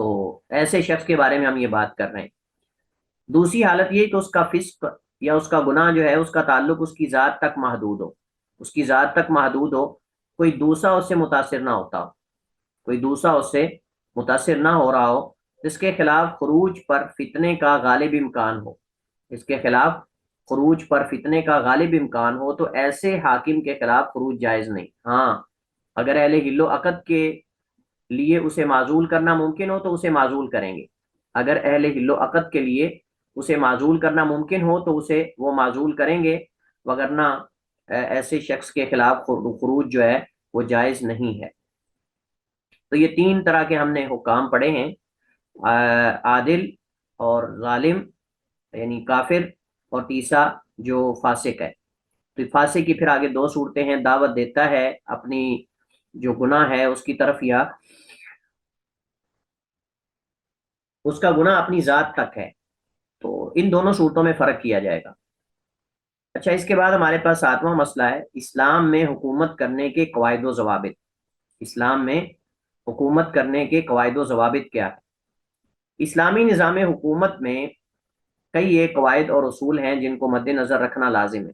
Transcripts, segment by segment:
تو ایسے شخص کے بارے میں ہم یہ بات کر رہے ہیں۔ دوسری حالت یہ کہ اس کا فسق یا اس کا گناہ جو ہے اس کا تعلق اس کی ذات تک محدود ہو، اس کی ذات تک محدود ہو، کوئی دوسرا اس سے متاثر نہ ہوتا ہو، کوئی دوسرا اس سے متاثر نہ ہو رہا ہو، جس کے خلاف خروج پر فتنے کا غالب امکان ہو، اس کے خلاف خروج پر فتنے کا غالب امکان ہو، تو ایسے حاکم کے خلاف خروج جائز نہیں۔ ہاں، اگر اہل حل و عقد کے لیے اسے معزول کرنا ممکن ہو تو اسے معزول کریں گے، اگر اہل حل و عقد کے لیے اسے معزول کرنا ممکن ہو تو اسے وہ معزول کریں گے، وگرنہ ایسے شخص کے خلاف خروج جو ہے وہ جائز نہیں ہے۔ تو یہ تین طرح کے ہم نے حکام پڑھے ہیں، عادل اور ظالم یعنی کافر، اور تیسرا جو فاسق ہے۔ تو فاسق کی پھر آگے دو صورتیں ہیں، دعوت دیتا ہے اپنی جو گناہ ہے اس کی طرف، یا اس کا گناہ اپنی ذات تک ہے، تو ان دونوں صورتوں میں فرق کیا جائے گا۔ اچھا، اس کے بعد ہمارے پاس ساتواں مسئلہ ہے اسلام میں حکومت کرنے کے قواعد و ضوابط۔ اسلام میں حکومت کرنے کے قواعد و ضوابط کیا ہے؟ اسلامی نظام حکومت میں کئی ایک قواعد اور اصول ہیں جن کو مد نظر رکھنا لازم ہے،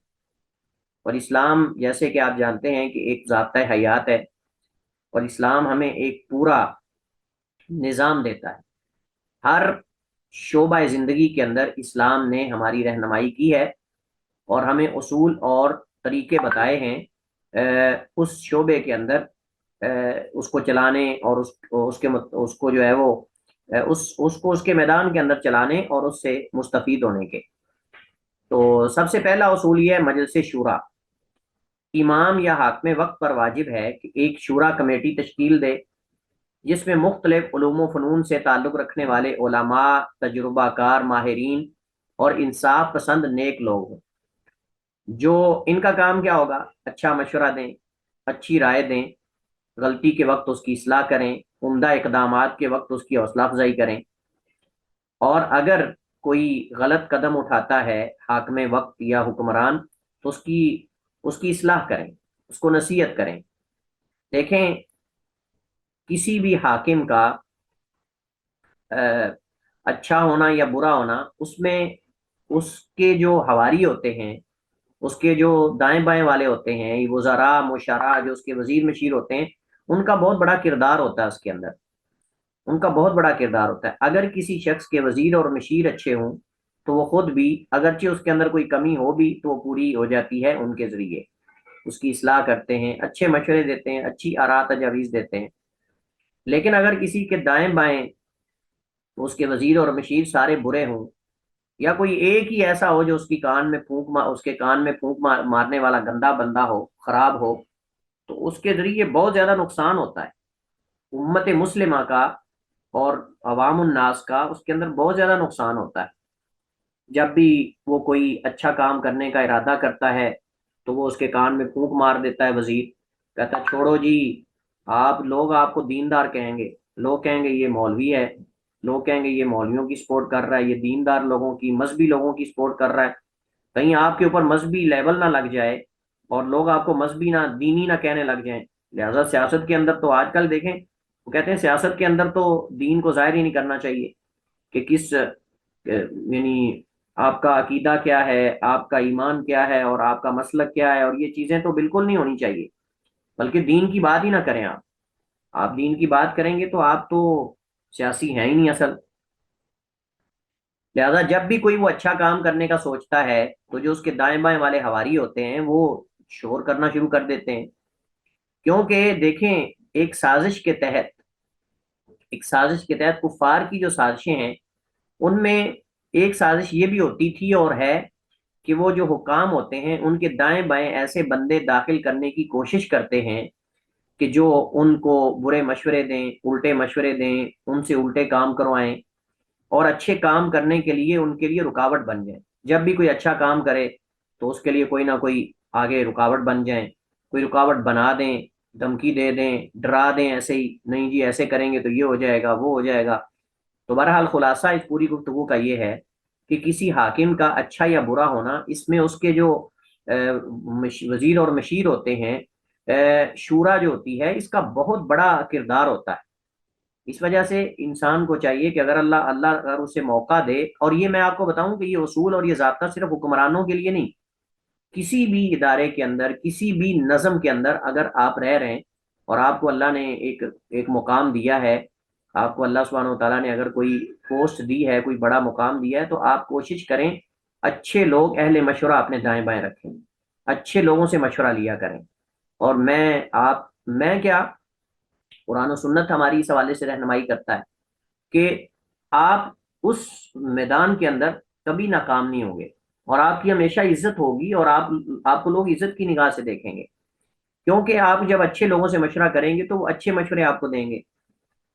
اور اسلام جیسے کہ آپ جانتے ہیں کہ ایک ضابطۂ حیات ہے، اور اسلام ہمیں ایک پورا نظام دیتا ہے۔ ہر شعبہ زندگی کے اندر اسلام نے ہماری رہنمائی کی ہے اور ہمیں اصول اور طریقے بتائے ہیں اس شعبے کے اندر اس کو چلانے اور اس کو جو ہے وہ اس کے میدان کے اندر چلانے اور اس سے مستفید ہونے کے۔ تو سب سے پہلا اصول یہ ہے مجلس شورا۔ امام یا حاکم وقت پر واجب ہے کہ ایک شورا کمیٹی تشکیل دے جس میں مختلف علوم و فنون سے تعلق رکھنے والے علماء، تجربہ کار، ماہرین اور انصاف پسند نیک لوگ ہوں۔ جو ان کا کام کیا ہوگا؟ اچھا مشورہ دیں، اچھی رائے دیں، غلطی کے وقت اس کی اصلاح کریں، عمدہ اقدامات کے وقت اس کی حوصلہ افزائی کریں، اور اگر کوئی غلط قدم اٹھاتا ہے حاکم وقت یا حکمران تو اس کی اصلاح کریں، اس کو نصیحت کریں۔ دیکھیں، کسی بھی حاکم کا اچھا ہونا یا برا ہونا اس میں اس کے جو حواری ہوتے ہیں، اس کے جو دائیں بائیں والے ہوتے ہیں، وزراء مشراء جو اس کے وزیر مشیر ہوتے ہیں، ان کا بہت بڑا کردار ہوتا ہے، اس کے اندر ان کا بہت بڑا کردار ہوتا ہے۔ اگر کسی شخص کے وزیر اور مشیر اچھے ہوں تو وہ خود بھی اگرچہ اس کے اندر کوئی کمی ہو بھی تو وہ پوری ہو جاتی ہے ان کے ذریعے، اس کی اصلاح کرتے ہیں، اچھے مشورے دیتے ہیں، اچھی آراء تجاویز دیتے ہیں۔ لیکن اگر کسی کے دائیں بائیں اس کے وزیر اور مشیر سارے برے ہوں، یا کوئی ایک ہی ایسا ہو جو اس کے کان میں پھونک مارنے والا گندا بندہ ہو، خراب ہو، تو اس کے ذریعے بہت زیادہ نقصان ہوتا ہے امت مسلمہ کا اور عوام الناس کا، اس کے اندر بہت زیادہ نقصان ہوتا ہے۔ جب بھی وہ کوئی اچھا کام کرنے کا ارادہ کرتا ہے تو وہ اس کے کان میں پھونک مار دیتا ہے وزیر، کہتا ہے چھوڑو جی، لوگ آپ کو دیندار کہیں گے، لوگ کہیں گے یہ مولوی ہے، لوگ کہیں گے یہ مولویوں کی سپورٹ کر رہا ہے، یہ دیندار لوگوں کی، مذہبی لوگوں کی سپورٹ کر رہا ہے، کہیں آپ کے اوپر مذہبی لیبل نہ لگ جائے اور لوگ آپ کو مذہبی نہ دینی نہ کہنے لگ جائیں۔ لہذا سیاست کے اندر تو آج کل دیکھیں، وہ کہتے ہیں سیاست کے اندر تو دین کو ظاہر ہی نہیں کرنا چاہیے کہ یعنی آپ کا عقیدہ کیا ہے، آپ کا ایمان کیا ہے، اور آپ کا مسلک کیا ہے، اور یہ چیزیں تو بالکل نہیں ہونی چاہیے، بلکہ دین کی بات ہی نہ کریں۔ آپ دین کی بات کریں گے تو آپ تو سیاسی ہیں ہی نہیں اصل۔ لہذا جب بھی کوئی وہ اچھا کام کرنے کا سوچتا ہے تو جو اس کے دائیں بائیں والے حواری ہوتے ہیں وہ شور کرنا شروع کر دیتے ہیں، کیونکہ دیکھیں ایک سازش کے تحت کفار کی جو سازشیں ہیں ان میں ایک سازش یہ بھی ہوتی تھی اور ہے کہ وہ جو حکام ہوتے ہیں ان کے دائیں بائیں ایسے بندے داخل کرنے کی کوشش کرتے ہیں کہ جو ان کو برے مشورے دیں، الٹے مشورے دیں، ان سے الٹے کام کروائیں، اور اچھے کام کرنے کے لیے ان کے لیے رکاوٹ بن جائیں۔ جب بھی کوئی اچھا کام کرے تو اس کے لیے کوئی نہ کوئی آگے رکاوٹ بن جائیں، کوئی رکاوٹ بنا دیں، دھمکی دے دیں، ڈرا دیں، ایسے ہی نہیں جی ایسے کریں گے تو یہ ہو جائے گا، وہ ہو جائے گا۔ تو بہرحال خلاصہ اس پوری گفتگو کا یہ ہے کہ کسی حاکم کا اچھا یا برا ہونا اس میں اس کے جو وزیر اور مشیر ہوتے ہیں، شورا جو ہوتی ہے، اس کا بہت بڑا کردار ہوتا ہے۔ اس وجہ سے انسان کو چاہیے کہ اگر اللہ اگر اسے موقع دے، اور یہ میں آپ کو بتاؤں کہ یہ اصول اور یہ ضابطہ صرف حکمرانوں کے لیے نہیں، کسی بھی ادارے کے اندر، کسی بھی نظم کے اندر اگر آپ رہ رہے ہیں اور آپ کو اللہ نے ایک مقام دیا ہے، آپ کو اللہ سبحانہ و تعالیٰ نے اگر کوئی پوسٹ دی ہے، کوئی بڑا مقام دیا ہے، تو آپ کوشش کریں اچھے لوگ، اہل مشورہ اپنے دائیں بائیں رکھیں، اچھے لوگوں سے مشورہ لیا کریں۔ اور میں کیا، قرآن و سنت ہماری اس حوالے سے رہنمائی کرتا ہے کہ آپ اس میدان کے اندر کبھی ناکام نہیں ہوں گے، اور آپ کی ہمیشہ عزت ہوگی، اور آپ کو لوگ عزت کی نگاہ سے دیکھیں گے، کیونکہ آپ جب اچھے لوگوں سے مشورہ کریں گے تو وہ اچھے مشورے آپ کو دیں گے،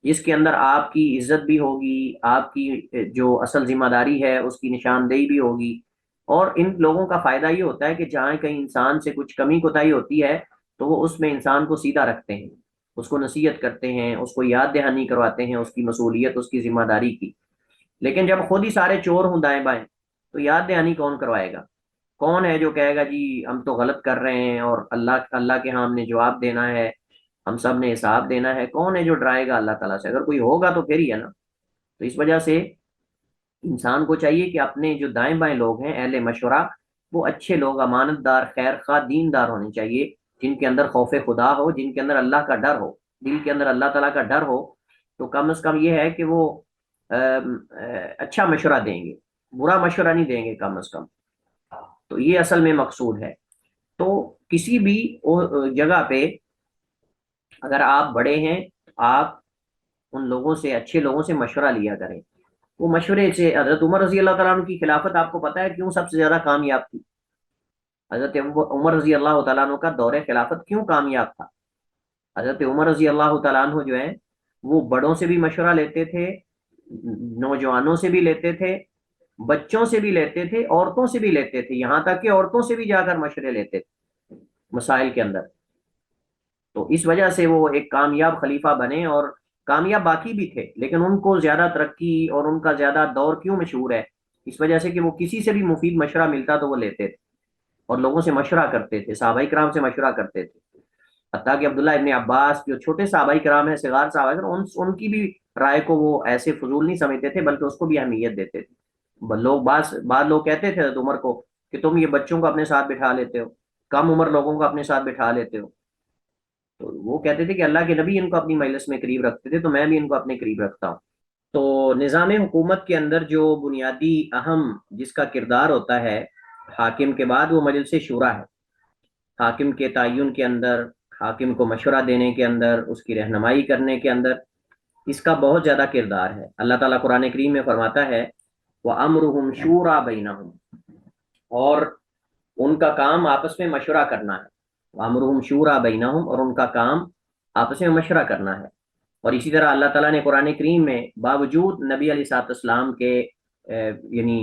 جس کے اندر آپ کی عزت بھی ہوگی، آپ کی جو اصل ذمہ داری ہے اس کی نشاندہی بھی ہوگی۔ اور ان لوگوں کا فائدہ یہ ہوتا ہے کہ جہاں کہیں انسان سے کچھ کمی کوتاہی ہوتی ہے تو وہ اس میں انسان کو سیدھا رکھتے ہیں، اس کو نصیحت کرتے ہیں، اس کو یاد دہانی کرواتے ہیں اس کی مسئولیت، اس کی ذمہ داری کی۔ لیکن جب خود ہی سارے چور ہوں دائیں بائیں، تو یاد دہانی کون کروائے گا؟ کون ہے جو کہے گا جی ہم تو غلط کر رہے ہیں اور اللہ کے ہاں ہم نے جواب دینا ہے، ہم سب نے حساب دینا ہے؟ کون ہے جو ڈرائے گا اللہ تعالیٰ سے؟ اگر کوئی ہوگا تو پھر ہی ہے نا۔ تو اس وجہ سے انسان کو چاہیے کہ اپنے جو دائیں بائیں لوگ ہیں، اہل مشورہ، وہ اچھے لوگ، امانت دار، خیر خواہ، دین دار ہونے چاہیے، جن کے اندر خوف خدا ہو، جن کے اندر اللہ کا ڈر ہو، دل کے اندر اللہ تعالیٰ کا ڈر ہو۔ تو کم از کم یہ ہے کہ وہ اچھا مشورہ دیں گے، برا مشورہ نہیں دیں گے کم از کم۔ تو یہ اصل میں مقصود ہے۔ تو کسی بھی جگہ پہ اگر آپ بڑے ہیں تو آپ ان لوگوں سے، اچھے لوگوں سے مشورہ لیا کریں۔ وہ مشورے سے حضرت عمر رضی اللہ تعالیٰ عنہ کی خلافت آپ کو پتہ ہے کیوں سب سے زیادہ کامیاب تھی؟ حضرت عمر رضی اللہ تعالیٰ عنہ کا دور خلافت کیوں کامیاب تھا؟ حضرت عمر رضی اللہ تعالیٰ عنہ جو ہیں وہ بڑوں سے بھی مشورہ لیتے تھے، نوجوانوں سے بھی لیتے تھے، بچوں سے بھی لیتے تھے، عورتوں سے بھی لیتے تھے، یہاں تک کہ عورتوں سے بھی جا کر مشورے لیتے تھے مسائل کے اندر۔ تو اس وجہ سے وہ ایک کامیاب خلیفہ بنے، اور کامیاب باقی بھی تھے، لیکن ان کو زیادہ ترقی اور ان کا زیادہ دور کیوں مشہور ہے؟ اس وجہ سے کہ وہ کسی سے بھی مفید مشورہ ملتا تو وہ لیتے تھے، اور لوگوں سے مشورہ کرتے تھے، صحابہ کرام سے مشورہ کرتے تھے۔ حتیٰ کہ عبداللہ ابن عباس جو چھوٹے صحابہ کرام ہیں، صغار صحابہ کرام، ان کی بھی رائے کو وہ ایسے فضول نہیں سمجھتے تھے، بلکہ اس کو بھی اہمیت دیتے تھے۔ بعض لوگ کہتے تھے حضرت عمر کو کہ تم یہ بچوں کو اپنے ساتھ بٹھا لیتے ہو، کم عمر لوگوں کو اپنے ساتھ بٹھا لیتے ہو۔ تو وہ کہتے تھے کہ اللہ کے نبی ان کو اپنی مجلس میں قریب رکھتے تھے، تو میں بھی ان کو اپنے قریب رکھتا ہوں۔ تو نظام حکومت کے اندر جو بنیادی اہم جس کا کردار ہوتا ہے حاکم کے بعد، وہ مجلس شورا ہے۔ حاکم کے تعین کے اندر، حاکم کو مشورہ دینے کے اندر، اس کی رہنمائی کرنے کے اندر اس کا بہت زیادہ کردار ہے۔ اللہ تعالیٰ قرآن کریم میں فرماتا ہے وَأَمْرُهُمْ شُورَىٰ بَيْنَهُمْ، اور ان کا کام آپس میں مشورہ کرنا ہے۔ وَأَمْرُهُمْ شُورَىٰ بَيْنَهُمْ، اور ان کا کام آپس میں مشورہ کرنا ہے۔ اور اسی طرح اللہ تعالیٰ نے قرآن کریم میں باوجود نبی علیہ الصلوۃ والسلام کے یعنی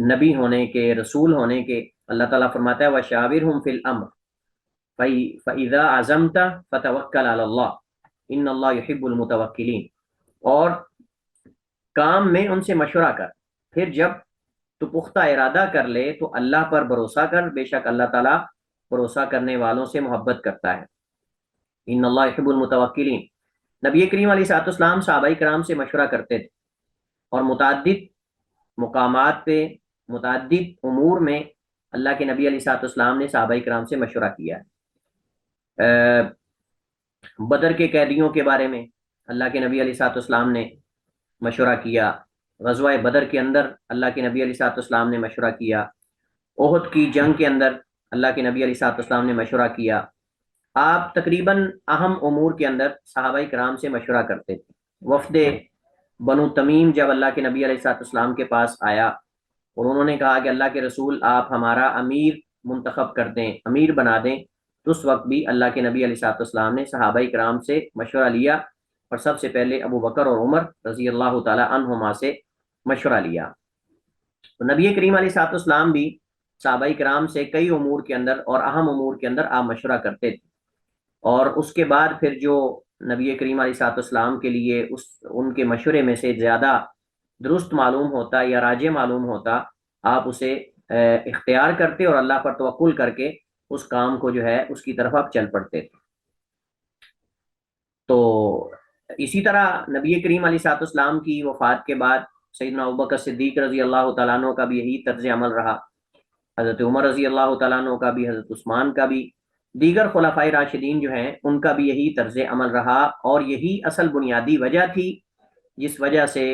نبی ہونے کے، رسول ہونے کے، اللہ تعالیٰ فرماتا ہے وَشَاوِرْهُمْ فِي الْأَمْرِ فَإِذَا عَزَمْتَ فَتَوَكَّلْ عَلَى اللَّهِ إِنَّ اللَّهَ يُحِبُّ الْمُتَوَكِّلِينَ، اور کام میں ان سے مشورہ کر، پھر جب تو پختہ ارادہ کر لے تو اللہ پر بھروسہ کر، بے شک اللہ تعالیٰ بھروسہ کرنے والوں سے محبت کرتا ہے۔ ان اللہ يحب المتوکلین۔ نبی کریم علیہ الصلوۃ والسلام صحابہ کرام سے مشورہ کرتے تھے، اور متعدد مقامات پہ، متعدد امور میں اللہ کے نبی علیہ الصلوۃ والسلام نے صحابہ کرام سے مشورہ کیا ہے۔ بدر کے قیدیوں کے بارے میں اللہ کے نبی علیہ الصلوۃ والسلام نے مشورہ کیا، غزوہ بدر کے اندر اللہ کے نبی علیہ الصلوۃ والسلام نے مشورہ کیا، احد کی جنگ کے اندر اللہ کے نبی علیہ الصلوۃ والسلام نے مشورہ کیا۔ آپ تقریباً اہم امور کے اندر صحابہ کرام سے مشورہ کرتے تھے۔ وفد بنو تمیم جب اللہ کے نبی علیہ الصلوۃ والسلام کے پاس آیا اور انہوں نے کہا کہ اللہ کے رسول آپ ہمارا امیر منتخب کر دیں، امیر بنا دیں، تو اس وقت بھی اللہ کے نبی علیہ الصلوۃ والسلام نے صحابہ کرام سے مشورہ لیا، اور سب سے پہلے ابو بکر اور عمر رضی اللہ تعالی عنہما سے مشورہ لیا۔ تو نبی کریم علیہ الصلوۃ والسلام بھی صحابہ کرام سے کئی امور کے اندر اور اہم امور کے اندر آپ مشورہ کرتے تھے، اور اس کے بعد پھر جو نبی کریم علیہ الصلوۃ والسلام کے لیے ان کے مشورے میں سے زیادہ درست معلوم ہوتا یا راجع معلوم ہوتا، آپ اسے اختیار کرتے اور اللہ پر توکل کر کے اس کام کو جو ہے اس کی طرف آپ چل پڑتے تھے۔ تو اسی طرح نبی کریم علیہ الصلوۃ والسلام کی وفات کے بعد سیدنا ابوبکر صدیق رضی اللہ تعالیٰ عنہ کا بھی یہی طرز عمل رہا، حضرت عمر رضی اللہ تعالیٰ عنہ کا بھی، حضرت عثمان کا بھی، دیگر خلفائے راشدین جو ہیں ان کا بھی یہی طرز عمل رہا، اور یہی اصل بنیادی وجہ تھی جس وجہ سے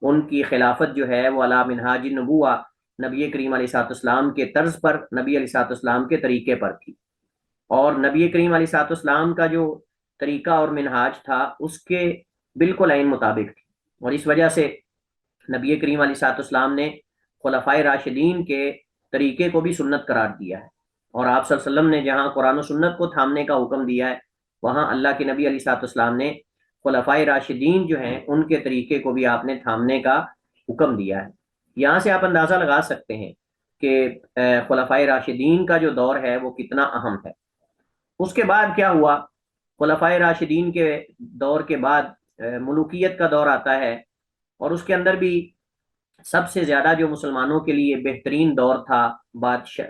ان کی خلافت جو ہے وہ علی منہاج النبوہ، نبی کریم علیہ الصلوۃ والسلام کے طرز پر، نبی علیہ الصلوۃ والسلام کے طریقے پر تھی، اور نبی کریم علیہ الصلوۃ والسلام کا جو طریقہ اور منہاج تھا اس کے بالکل عین مطابق تھی، اور اس وجہ سے نبی کریم علیہ الصلوۃ والسلام نے خلفائے راشدین کے طریقے کو بھی سنت قرار دیا ہے، اور آپ صلی اللہ علیہ وسلم نے جہاں قرآن و سنت کو تھامنے کا حکم دیا ہے، وہاں اللہ کے نبی علیہ الصلوۃ والسلام نے خلفائے راشدین جو ہیں ان کے طریقے کو بھی آپ نے تھامنے کا حکم دیا ہے۔ یہاں سے آپ اندازہ لگا سکتے ہیں کہ خلفائے راشدین کا جو دور ہے وہ کتنا اہم ہے۔ اس کے بعد کیا ہوا؟ خلفائے راشدین کے دور کے بعد ملوکیت کا دور آتا ہے، اور اس کے اندر بھی سب سے زیادہ جو مسلمانوں کے لیے بہترین دور تھا،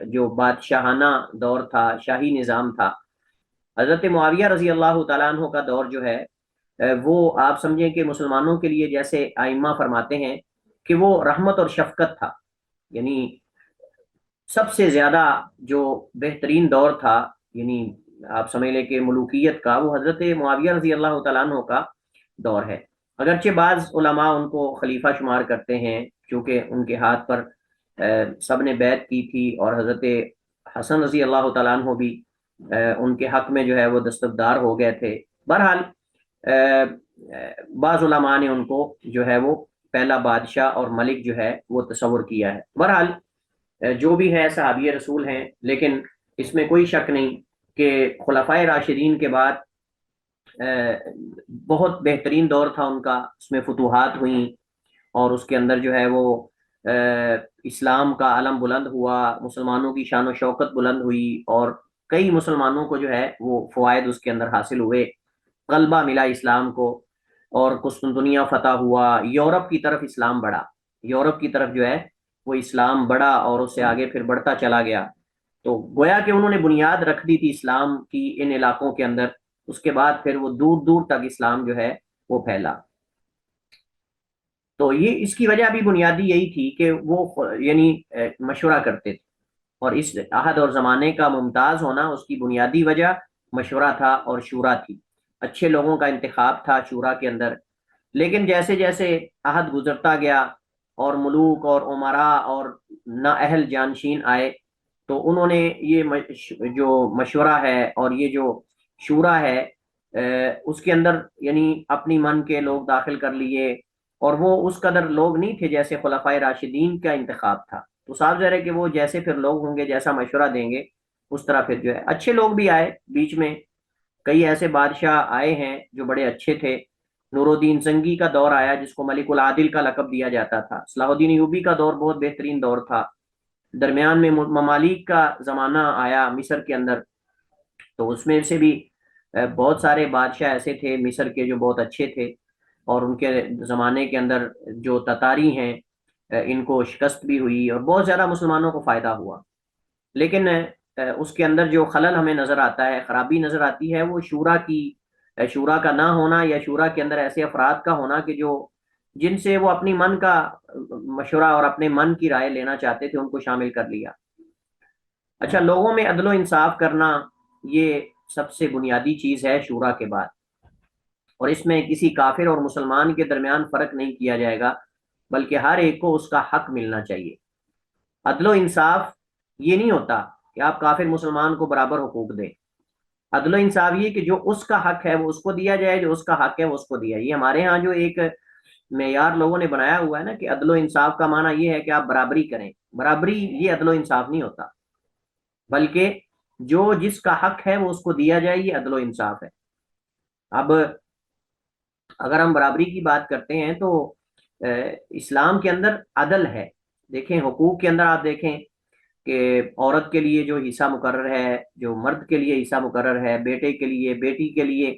جو بادشاہانہ دور تھا، شاہی نظام تھا، حضرت معاویہ رضی اللہ تعالیٰ عنہ کا دور جو ہے وہ آپ سمجھیں کہ مسلمانوں کے لیے جیسے ائمہ فرماتے ہیں کہ وہ رحمت اور شفقت تھا، یعنی سب سے زیادہ جو بہترین دور تھا، یعنی آپ سمجھ لیں کہ ملوکیت کا، وہ حضرت معاویہ رضی اللہ تعالیٰ عنہ کا دور ہے۔ اگرچہ بعض علماء ان کو خلیفہ شمار کرتے ہیں کیونکہ ان کے ہاتھ پر سب نے بیعت کی تھی، اور حضرت حسن رضی اللہ تعالیٰ عنہ بھی ان کے حق میں جو ہے وہ دستبردار ہو گئے تھے۔ بہرحال بعض علماء نے ان کو جو ہے وہ پہلا بادشاہ اور ملک جو ہے وہ تصور کیا ہے۔ بہرحال جو بھی ہے صحابی رسول ہیں، لیکن اس میں کوئی شک نہیں کہ خلفائے راشدین کے بعد بہت بہترین دور تھا ان کا، اس میں فتوحات ہوئیں، اور اس کے اندر جو ہے وہ اسلام کا علم بلند ہوا، مسلمانوں کی شان و شوکت بلند ہوئی، اور کئی مسلمانوں کو جو ہے وہ فوائد اس کے اندر حاصل ہوئے، غلبہ ملا اسلام کو، اور قسطنطنیہ فتح ہوا، یورپ کی طرف اسلام بڑھا، یورپ کی طرف جو ہے وہ اسلام بڑھا، اور اس سے آگے پھر بڑھتا چلا گیا۔ تو گویا کہ انہوں نے بنیاد رکھ دی تھی اسلام کی ان علاقوں کے اندر، اس کے بعد پھر وہ دور دور تک اسلام جو ہے وہ پھیلا۔ تو یہ اس کی وجہ بھی بنیادی یہی تھی کہ وہ یعنی مشورہ کرتے تھے، اور اس عہد اور زمانے کا ممتاز ہونا اس کی بنیادی وجہ مشورہ تھا اور شورا تھی، اچھے لوگوں کا انتخاب تھا شورا کے اندر۔ لیکن جیسے جیسے عہد گزرتا گیا اور ملوک اور امراء اور نااہل جانشین آئے، تو انہوں نے یہ جو مشورہ ہے اور یہ جو شورا ہے اس کے اندر یعنی اپنی من کے لوگ داخل کر لیے، اور وہ اس قدر لوگ نہیں تھے جیسے خلفائے راشدین کا انتخاب تھا۔ تو صاف ظاہر ہے کہ وہ جیسے پھر لوگ ہوں گے، جیسا مشورہ دیں گے، اس طرح پھر جو ہے اچھے لوگ بھی آئے بیچ میں، کئی ایسے بادشاہ آئے ہیں جو بڑے اچھے تھے۔ نور الدین زنگی کا دور آیا جس کو ملک العادل کا لقب دیا جاتا تھا، صلاح الدین ایوبی کا دور بہت بہترین دور تھا، درمیان میں ممالک کا زمانہ آیا مصر کے اندر، تو اس میں سے بھی بہت سارے بادشاہ ایسے تھے مصر کے جو بہت اچھے تھے، اور ان کے زمانے کے اندر جو تتاری ہیں ان کو شکست بھی ہوئی، اور بہت زیادہ مسلمانوں کو فائدہ ہوا۔ لیکن اس کے اندر جو خلل ہمیں نظر آتا ہے، خرابی نظر آتی ہے، وہ شورا کا نہ ہونا، یا شورا کے اندر ایسے افراد کا ہونا کہ جن سے وہ اپنی من کا مشورہ اور اپنے من کی رائے لینا چاہتے تھے، ان کو شامل کر لیا۔ اچھا، لوگوں میں عدل و انصاف کرنا یہ سب سے بنیادی چیز ہے شورا کے بعد، اور اس میں کسی کافر اور مسلمان کے درمیان فرق نہیں کیا جائے گا، بلکہ ہر ایک کو اس کا حق ملنا چاہیے۔ عدل و انصاف یہ نہیں ہوتا کہ آپ کافر مسلمان کو برابر حقوق دیں، عدل و انصاف یہ کہ جو اس کا حق ہے وہ اس کو دیا جائے، جو اس کا حق ہے وہ اس کو دیا جائے۔ یہ ہمارے ہاں جو ایک معیار لوگوں نے بنایا ہوا ہے نا کہ عدل و انصاف کا معنی یہ ہے کہ آپ برابری کریں، برابری یہ عدل و انصاف نہیں ہوتا، بلکہ جو جس کا حق ہے وہ اس کو دیا جائے، یہ عدل و انصاف ہے۔ اب اگر ہم برابری کی بات کرتے ہیں تو اسلام کے اندر عدل ہے۔ دیکھیں حقوق کے اندر آپ دیکھیں کہ عورت کے لیے جو حصہ مقرر ہے، جو مرد کے لیے حصہ مقرر ہے، بیٹے کے لیے، بیٹی کے لیے،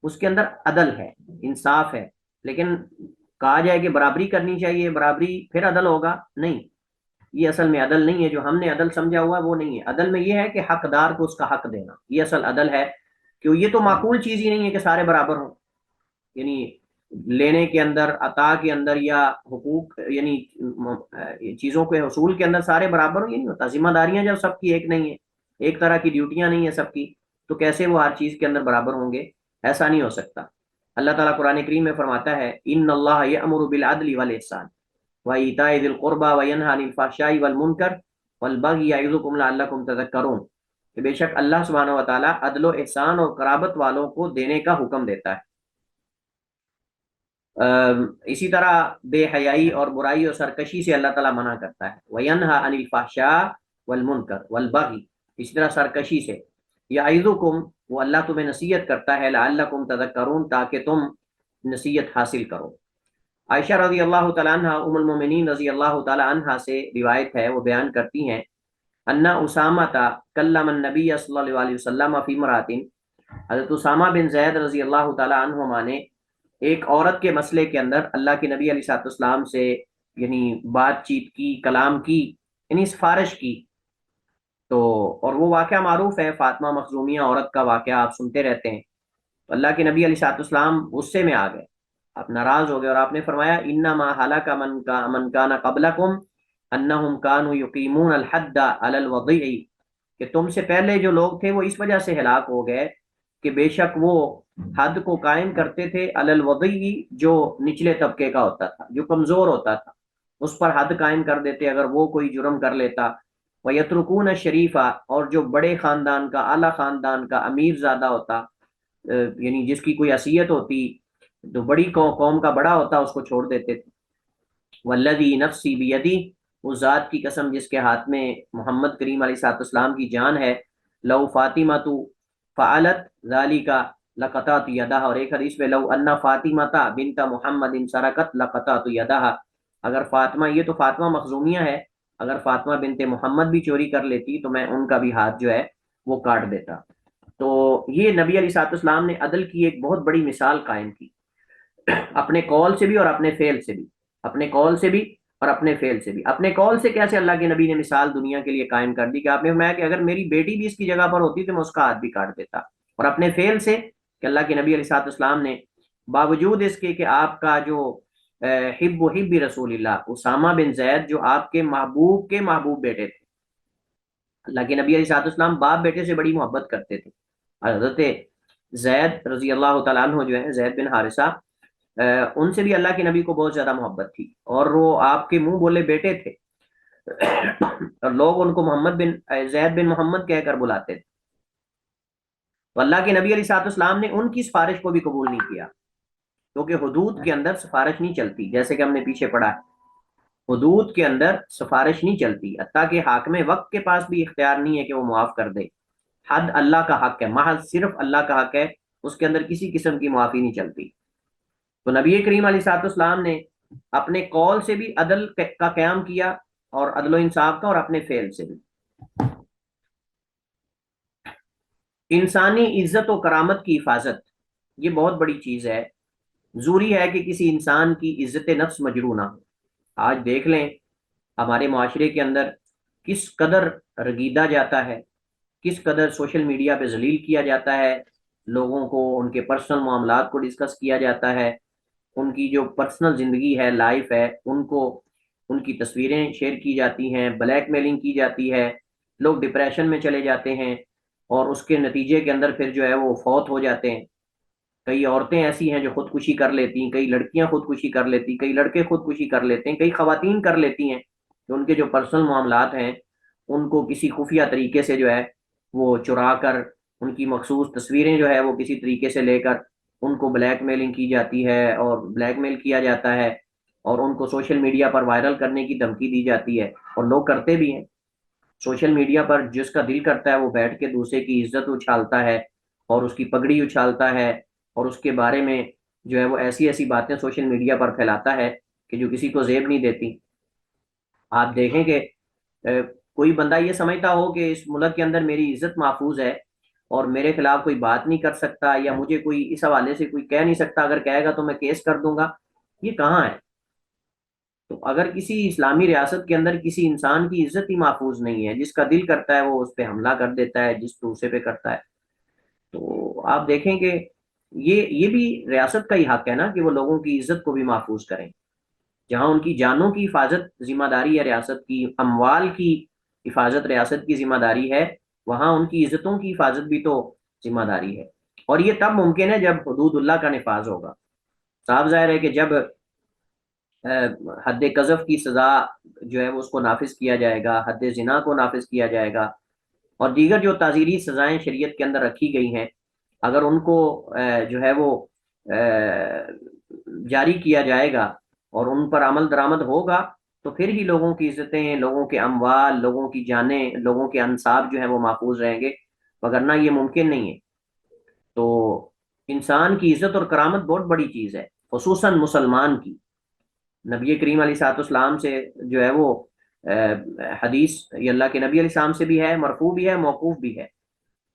اس کے اندر عدل ہے، انصاف ہے۔ لیکن کہا جائے کہ برابری کرنی چاہیے، برابری پھر عدل ہوگا، نہیں، یہ اصل میں عدل نہیں ہے۔ جو ہم نے عدل سمجھا ہوا ہے وہ نہیں ہے، عدل میں یہ ہے کہ حقدار کو اس کا حق دینا، یہ اصل عدل ہے، کہ یہ تو معقول چیز ہی نہیں ہے کہ سارے برابر ہوں۔ یعنی لینے کے اندر، عطا کے اندر، یا حقوق یعنی چیزوں کے حصول کے اندر سارے برابر ہوں، یہ نہیں ہوتا. ذمہ داریاں جب سب کی ایک نہیں ہیں، ایک طرح کی ڈیوٹیاں نہیں ہیں سب کی، تو کیسے وہ ہر چیز کے اندر برابر ہوں گے؟ ایسا نہیں ہو سکتا. اللہ تعالیٰ قرآن کریم میں فرماتا ہے ان اللہ یأمر بالعدل والاحسان وایتاء ذی القربى وینہی عن الفحشاء والمنکر والبغی یعظکم لعلکم تذکرون، کہ بے شک اللہ سبحانہ و تعالیٰ عدل و احسان اور قرابت والوں کو دینے کا حکم دیتا ہے. اسی طرح بے حیائی اور برائی اور سرکشی سے اللہ تعالیٰ منع کرتا ہے. وینہی عن الفحشاء والمنکر والبغی، اسی طرح سرکشی سے. یعظکم، وہ اللہ تمہیں نصیحت کرتا ہے، لعلکم تذکرون، تاکہ تم نصیحت حاصل کرو. عائشہ رضی اللہ تعالیٰ عنہ، ام المومنین رضی اللہ تعالیٰ عنہ سے روایت ہے، وہ بیان کرتی ہیں ان اسامہ کلم النبی صلی اللہ علیہ وسلم فی امرأۃ، حضرت اسامہ بن زید رضی اللہ تعالیٰ عنہما نے ایک عورت کے مسئلے کے اندر اللہ کے نبی علیہ الصلوۃ والسلام سے یعنی بات چیت کی، کلام کی، یعنی سفارش کی. تو اور وہ واقعہ معروف ہے، فاطمہ مخزومیہ عورت کا واقعہ آپ سنتے رہتے ہیں. تو اللہ کے نبی علیہ الصلوۃ والسلام غصے میں آ گئے، آپ ناراض ہو گئے، اور آپ نے فرمایا انما ہلاک من کان قبلکم انہم کانوا یقیمون الحد علی الوضیع، کہ تم سے پہلے جو لوگ تھے وہ اس وجہ سے ہلاک ہو گئے کہ بے شک وہ حد کو قائم کرتے تھے، علی الوضیع، جو نچلے طبقے کا ہوتا تھا، جو کمزور ہوتا تھا، اس پر حد قائم کر دیتے اگر وہ کوئی جرم کر لیتا. وَيَتْرُكُونَ الشَّرِيفَ، اور جو بڑے خاندان کا، اعلیٰ خاندان کا امیر زادہ ہوتا، یعنی جس کی کوئی حیثیت ہوتی، تو بڑی قوم کا بڑا ہوتا، اس کو چھوڑ دیتے تھے. والذی نفسی بیدی، اس ذات کی قسم جس کے ہاتھ میں محمد کریم علیہ الصلوۃ والسلام کی جان ہے، لو فاطمہ فعلت ذالک لقطعت یدہا، اور ایک حدیث میں لو ان فاطمہ بنت محمد سرقت لقطعت یدہا، اگر فاطمہ، یہ تو فاطمہ مخزومیہ ہے، اگر فاطمہ بنت محمد بھی چوری کر لیتی تو میں ان کا بھی ہاتھ جو ہے وہ کاٹ دیتا. تو یہ نبی علیہ الصلوۃ والسلام نے عدل کی ایک بہت بڑی مثال قائم کی، اپنے قول سے بھی اور اپنے فعل سے بھی، اپنے قول سے بھی اور اپنے فعل سے بھی. اپنے قول سے کیسے اللہ کے نبی نے مثال دنیا کے لیے قائم کر دی کہ آپ نے فرمایا کہ اگر میری بیٹی بھی اس کی جگہ پر ہوتی تو میں اس کا ہاتھ بھی کاٹ دیتا. اور اپنے فعل سے کہ اللہ کے نبی علیہ الصلوۃ والسلام نے باوجود اس کے کہ آپ کا جو حب و حب رسول اللہ اسامہ بن زید، جو آپ کے محبوب بیٹے تھے، اللہ کے نبی علیہ الصلوۃ والسلام باپ بیٹے سے بڑی محبت کرتے تھے. حضرت زید رضی اللہ تعالیٰ عنہ جو ہیں، زید بن حارثہ، ان سے بھی اللہ کے نبی کو بہت زیادہ محبت تھی، اور وہ آپ کے منہ بولے بیٹے تھے، اور لوگ ان کو محمد بن زید بن محمد کہہ کر بلاتے تھے. تو اللہ کے نبی علیہ الصلوۃ والسلام نے ان کی سفارش کو بھی قبول نہیں کیا، کیونکہ حدود کے اندر سفارش نہیں چلتی، جیسے کہ ہم نے پیچھے پڑھا ہے، حدود کے اندر سفارش نہیں چلتی، حتیٰ کہ حاکم وقت کے پاس بھی اختیار نہیں ہے کہ وہ معاف کر دے. حد اللہ کا حق ہے، محض صرف اللہ کا حق ہے، اس کے اندر کسی قسم کی معافی نہیں چلتی. تو نبی کریم علیہ الصلوۃ والسلام نے اپنے قول سے بھی عدل کا قیام کیا، اور عدل و انصاف کا، اور اپنے فعل سے بھی. انسانی عزت و کرامت کی حفاظت، یہ بہت بڑی چیز ہے. ضروری ہے کہ کسی انسان کی عزت نفس مجروح نہ ہو. آج دیکھ لیں ہمارے معاشرے کے اندر کس قدر رگیدہ جاتا ہے، کس قدر سوشل میڈیا پہ ذلیل کیا جاتا ہے لوگوں کو، ان کے پرسنل معاملات کو ڈسکس کیا جاتا ہے، ان کی جو پرسنل زندگی ہے، لائف ہے، ان کو، ان کی تصویریں شیئر کی جاتی ہیں، بلیک میلنگ کی جاتی ہے، لوگ ڈپریشن میں چلے جاتے ہیں، اور اس کے نتیجے کے اندر پھر جو ہے وہ فوت ہو جاتے ہیں. کئی عورتیں ایسی ہیں جو خودکشی کر لیتی ہیں، کئی لڑکیاں خودکشی کر لیتی، کئی لڑکے خودکشی کر لیتے ہیں، کئی خواتین کر لیتی ہیں کہ ان کے جو پرسنل معاملات ہیں ان کو کسی خفیہ طریقے سے جو ہے وہ چرا کر، ان کی مخصوص تصویریں جو ہے وہ کسی طریقے سے لے کر ان کو بلیک میلنگ کی جاتی ہے، اور بلیک میل کیا جاتا ہے، اور ان کو سوشل میڈیا پر وائرل کرنے کی دھمکی دی جاتی ہے، اور لوگ کرتے بھی ہیں. سوشل میڈیا پر جس کا دل کرتا ہے وہ بیٹھ کے دوسرے کی عزت اچھالتا ہے، اور اس کی پگڑی اچھالتا ہے، اور اس کے بارے میں جو ہے وہ ایسی ایسی باتیں سوشل میڈیا پر پھیلاتا ہے کہ جو کسی کو زیب نہیں دیتی. آپ دیکھیں کہ کوئی بندہ یہ سمجھتا ہو کہ اس ملک کے اندر میری عزت محفوظ ہے، اور میرے خلاف کوئی بات نہیں کر سکتا، یا مجھے کوئی اس حوالے سے کوئی کہہ نہیں سکتا، اگر کہے گا تو میں کیس کر دوں گا. یہ کہاں ہے؟ تو اگر کسی اسلامی ریاست کے اندر کسی انسان کی عزت ہی محفوظ نہیں ہے، جس کا دل کرتا ہے وہ اس پہ حملہ کر دیتا ہے، جس دوسرے پہ کرتا ہے. تو آپ دیکھیں کہ یہ بھی ریاست کا ہی حق ہے نا کہ وہ لوگوں کی عزت کو بھی محفوظ کریں. جہاں ان کی جانوں کی حفاظت ذمہ داری ہے ریاست کی، اموال کی حفاظت ریاست کی ذمہ داری ہے، وہاں ان کی عزتوں کی حفاظت بھی تو ذمہ داری ہے. اور یہ تب ممکن ہے جب حدود اللہ کا نفاذ ہوگا. صاف ظاہر ہے کہ جب حد قذف کی سزا جو ہے وہ اس کو نافذ کیا جائے گا، حد زنا کو نافذ کیا جائے گا، اور دیگر جو تعزیری سزائیں شریعت کے اندر رکھی گئی ہیں، اگر ان کو جو ہے وہ جاری کیا جائے گا اور ان پر عمل درآمد ہوگا، تو پھر ہی لوگوں کی عزتیں، لوگوں کے اموال، لوگوں کی جانیں، لوگوں کے انصاب جو ہیں وہ محفوظ رہیں گے، وگرنہ یہ ممکن نہیں ہے. تو انسان کی عزت اور کرامت بہت بڑی چیز ہے، خصوصاً مسلمان کی. نبی کریم علیہ الصلوۃ والسلام سے جو ہے وہ حدیث یہ اللہ کے نبی علیہ السلام سے بھی ہے، مرفوع بھی ہے، موقوف بھی ہے.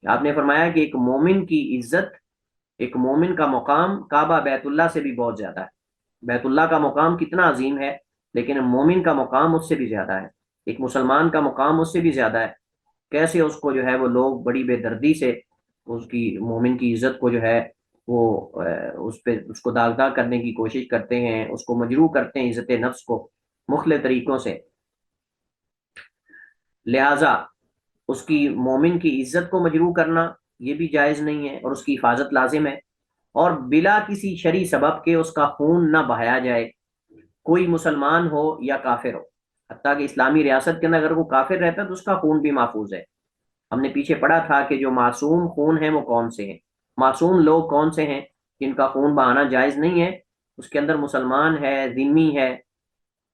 آپ نے فرمایا کہ ایک مومن کی عزت، ایک مومن کا مقام کعبہ بیت اللہ سے بھی بہت زیادہ ہے. بیت اللہ کا مقام کتنا عظیم ہے، لیکن مومن کا مقام اس سے بھی زیادہ ہے، ایک مسلمان کا مقام اس سے بھی زیادہ ہے. کیسے اس کو جو ہے وہ لوگ بڑی بے دردی سے اس کی، مومن کی عزت کو جو ہے وہ اس کو داغدار کرنے کی کوشش کرتے ہیں، اس کو مجروح کرتے ہیں عزت نفس کو مختلف طریقوں سے. لہذا اس کی، مومن کی عزت کو مجروح کرنا یہ بھی جائز نہیں ہے، اور اس کی حفاظت لازم ہے. اور بلا کسی شرعی سبب کے اس کا خون نہ بہایا جائے، کوئی مسلمان ہو یا کافر ہو. حتیٰ کہ اسلامی ریاست کے اندر اگر وہ کافر رہتا ہے تو اس کا خون بھی محفوظ ہے. ہم نے پیچھے پڑھا تھا کہ جو معصوم خون ہیں وہ کون سے ہیں. معصوم لوگ کون سے ہیں جن کا خون بہانا جائز نہیں ہے؟ اس کے اندر مسلمان ہے، ذمی ہے،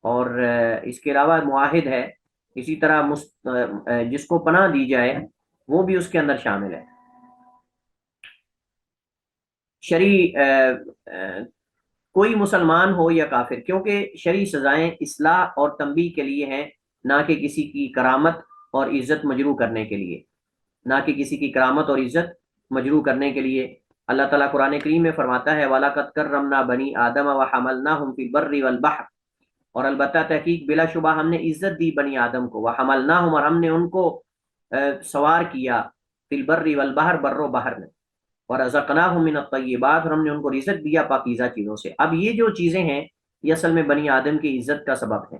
اور اس کے علاوہ معاہد ہے. اسی طرح جس کو پناہ دی جائے وہ بھی اس کے اندر شامل ہے. شرعی کوئی مسلمان ہو یا کافر، کیونکہ شرعی سزائیں اصلاح اور تنبیہ کے لیے ہیں، نہ کہ کسی کی کرامت اور عزت مجروح کرنے کے لیے، نہ کہ کسی کی کرامت اور عزت مجروح کرنے کے لیے. اللہ تعالیٰ قرآن کریم میں فرماتا ہے وَلَقَدْ كَرَّمْنَا بَنِي آدَمَ وَحَمَلْنَاهُمْ فِي الْبَرِّ وَالْبَحْرِ، اور البتہ تحقیق بلا شبہ ہم نے عزت دی بنی آدم کو، وَحَمَلْنَاهُمْ، اور ہم نے ان کو سوار کیا، فی البر والبحر، بر و بحر میں، وَرَزَقْنَاهُمْ مِنَ الطَّيِّبَاتِ، اور ہم نے ان کو رزق دیا پاکیزہ چیزوں سے. اب یہ جو چیزیں ہیں یہ اصل میں بنی آدم کی عزت کا سبب ہے.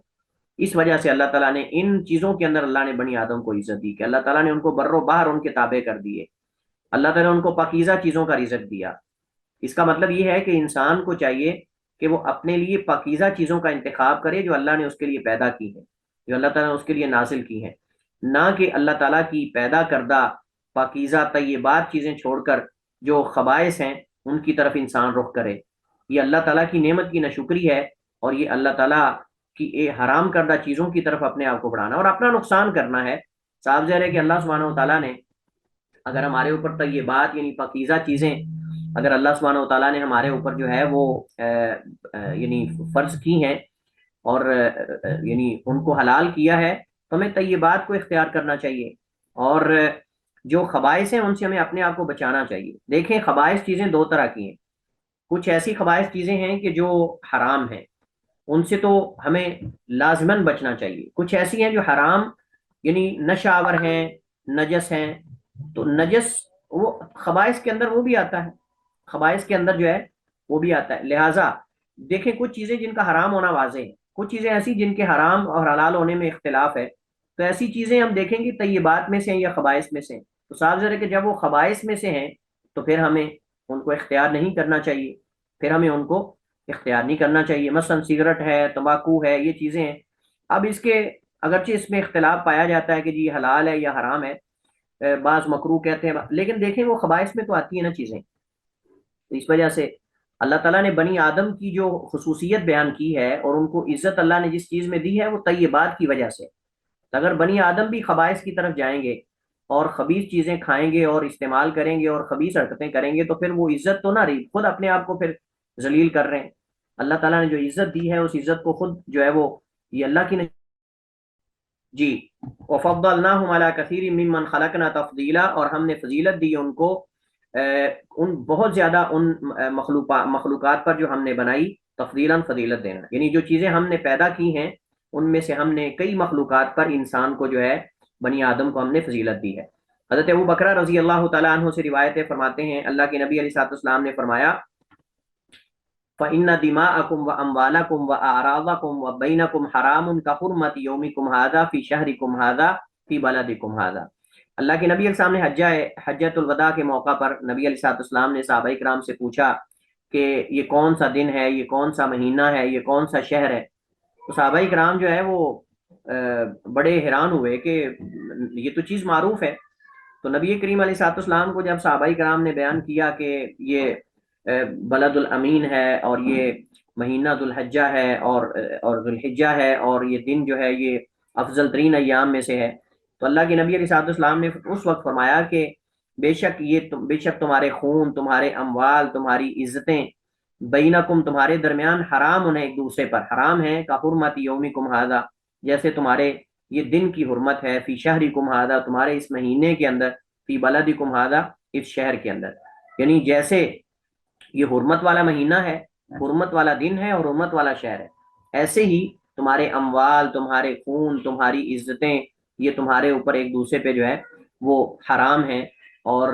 اس وجہ سے اللہ تعالیٰ نے ان چیزوں کے اندر اللہ نے بنی آدم کو عزت دی کہ اللہ تعالیٰ نے ان کو بر و بحر ان کے تابع کر دیے. اللہ تعالیٰ نے ان کو پاکیزہ چیزوں کا رزق دیا. اس کا مطلب یہ ہے کہ انسان کو چاہیے کہ وہ اپنے لیے پاکیزہ چیزوں کا انتخاب کرے جو اللہ نے اس کے لیے پیدا کی ہیں، جو اللہ تعالیٰ نے اس کے لیے نازل کی ہیں، نہ کہ اللہ تعالیٰ کی پیدا کردہ پاکیزہ طیبات چیزیں چھوڑ کر جو خبائث ہیں ان کی طرف انسان رخ کرے. یہ اللہ تعالیٰ کی نعمت کی ناشکری ہے، اور یہ اللہ تعالیٰ کی حرام کردہ چیزوں کی طرف اپنے آپ کو بڑھانا اور اپنا نقصان کرنا ہے. صاف ظاہر ہے کہ اللہ سبحانہ و تعالیٰ نے اگر ہمارے اوپر طیبات یعنی پاکیزہ چیزیں اگر اللہ سبحانہ و تعالیٰ نے ہمارے اوپر جو ہے وہ یعنی فرض کی ہیں اور یعنی ان کو حلال کیا ہے، تو ہمیں طیبات کو اختیار کرنا چاہیے، اور جو خبائث ہیں ان سے ہمیں اپنے آپ کو بچانا چاہیے. دیکھیں خبائث چیزیں دو طرح کی ہیں. کچھ ایسی خبائث چیزیں ہیں کہ جو حرام ہیں، ان سے تو ہمیں لازماً بچنا چاہیے. کچھ ایسی ہیں جو حرام یعنی نشہ آور ہیں، نجس ہیں. تو نجس وہ خبائث کے اندر وہ بھی آتا ہے، خبائث کے اندر جو ہے وہ بھی آتا ہے. لہٰذا دیکھیں کچھ چیزیں جن کا حرام ہونا واضح ہے، کچھ چیزیں ایسی جن کے حرام اور حلال ہونے میں اختلاف ہے. تو ایسی چیزیں ہم دیکھیں گے طیبات میں سے ہیں یا خبائث میں سے ہیں. تو صاف ظاہر ہے کہ جب وہ خبائث میں سے ہیں تو پھر ہمیں ان کو اختیار نہیں کرنا چاہیے، پھر ہمیں ان کو اختیار نہیں کرنا چاہیے. مثلا سگریٹ ہے، تمباکو ہے، یہ چیزیں ہیں. اب اس کے اگرچہ اس میں اختلاف پایا جاتا ہے کہ جی حلال ہے یا حرام ہے، بعض مکروہ کہتے ہیں، لیکن دیکھیں وہ خبائث میں تو آتی ہیں نا چیزیں. اس وجہ سے اللہ تعالیٰ نے بنی آدم کی جو خصوصیت بیان کی ہے اور ان کو عزت اللہ نے جس چیز میں دی ہے وہ طیبات کی وجہ سے. اگر بنی آدم بھی خبائث کی طرف جائیں گے اور خبیث چیزیں کھائیں گے اور استعمال کریں گے اور خبیث حرکتیں کریں گے تو پھر وہ عزت تو نہ رہی، خود اپنے آپ کو پھر ذلیل کر رہے ہیں. اللہ تعالیٰ نے جو عزت دی ہے اس عزت کو خود جو ہے وہ یہ اللہ کی جی وَفَضَّلْنَاهُمْ عَلَىٰ كَثِيرٍ مِّمَّنْ خَلَقْنَا تَفْضِيلًا، اور ہم نے فضیلت دی ان کو ان بہت زیادہ ان مخلوقات پر جو ہم نے بنائی، تفضیلاً فضیلت دینا، یعنی جو چیزیں ہم نے پیدا کی ہیں ان میں سے ہم نے کئی مخلوقات پر انسان کو جو ہے بنی آدم کو ہم نے فضیلت دی ہے. حضرت ابو بکرہ رضی اللہ تعالیٰ عنہ سے روایت فرماتے ہیں اللہ کے نبی علیہ الصلوۃ والسلام نے فرمایا فَإِنَّ دِمَاءَكُمْ وَأَمْوَالَكُمْ وَأَعْرَاضَكُمْ وَبَيْنَكُمْ حَرَامٌ كَحُرْمَةِ يَوْمِكُمْ هَذَا فِي شَهْرِكُمْ هَذَا فِي بَلَدِكُمْ هَذَا۔ اللہ کے نبی علیہ السلام نے حجۃ الوداع کے موقع پر نبی علیہ الصلوۃ والسلام نے صحابہ کرام سے پوچھا کہ یہ کون سا دن ہے، یہ کون سا مہینہ ہے، یہ کون سا شہر ہے؟ تو صحابہ کرام جو ہے وہ بڑے حیران ہوئے کہ یہ تو چیز معروف ہے۔ تو نبی کریم علیہ الصلوۃ والسلام کو جب صحابہ کرام نے بیان کیا کہ یہ بلد الامین ہے اور یہ مہینہ ذوالحجہ ہے اور ذوالحجہ ہے اور یہ دن جو ہے یہ افضل ترین ایام میں سے ہے، تو اللہ کے نبی علیہ الصلوۃ والسلام نے اس وقت فرمایا کہ بے شک تمہارے خون، تمہارے اموال، تمہاری عزتیں بینکم تمہارے درمیان حرام ہونے ایک دوسرے پر حرام ہیں، کا حرمت یومکم ھذا جیسے تمہارے یہ دن کی حرمت ہے، فی شہرکم ھذا تمہارے اس مہینے کے اندر، فی بلدکم ھذا اس شہر کے اندر، یعنی جیسے یہ حرمت والا مہینہ ہے، حرمت والا دن ہے اور حرمت والا شہر ہے، ایسے ہی تمہارے اموال، تمہارے خون، تمہاری عزتیں یہ تمہارے اوپر ایک دوسرے پہ جو ہے وہ حرام ہیں۔ اور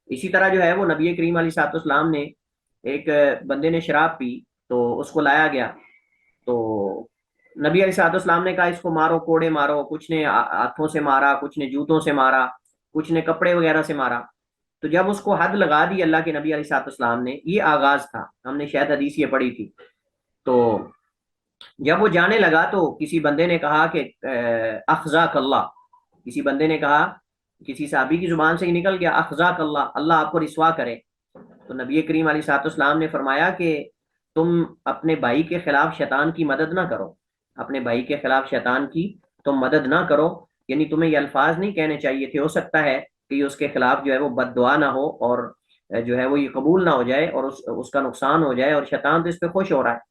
اسی طرح جو ہے وہ نبی کریم علیہ الصلوۃ والسلام نے ایک بندے نے شراب پی تو اس کو لایا گیا، تو نبی علیہ الصلوۃ والسلام نے کہا اس کو مارو، کوڑے مارو، کچھ نے ہاتھوں سے مارا، کچھ نے جوتوں سے مارا، کچھ نے کپڑے وغیرہ سے مارا۔ تو جب اس کو حد لگا دی اللہ کے نبی علیہ الصلوۃ والسلام نے، یہ آغاز تھا، ہم نے شاید حدیث یہ پڑھی تھی، تو جب وہ جانے لگا تو کسی بندے نے کہا کہ اخزاک اللہ، کسی بندے نے کہا، کسی صحابی کی زبان سے ہی نکل گیا اخزاک اللہ، اللہ آپ کو رسوا کرے۔ تو نبی کریم علیہ الصلوۃ والسلام نے فرمایا کہ تم اپنے بھائی کے خلاف شیطان کی مدد نہ کرو، اپنے بھائی کے خلاف شیطان کی تم مدد نہ کرو، یعنی تمہیں یہ الفاظ نہیں کہنے چاہیے تھے، ہو سکتا ہے کہ یہ اس کے خلاف جو ہے وہ بد دعا نہ ہو اور جو ہے وہ یہ قبول نہ ہو جائے اور اس کا نقصان ہو جائے، اور شیطان تو اس پہ خوش ہو رہا ہے،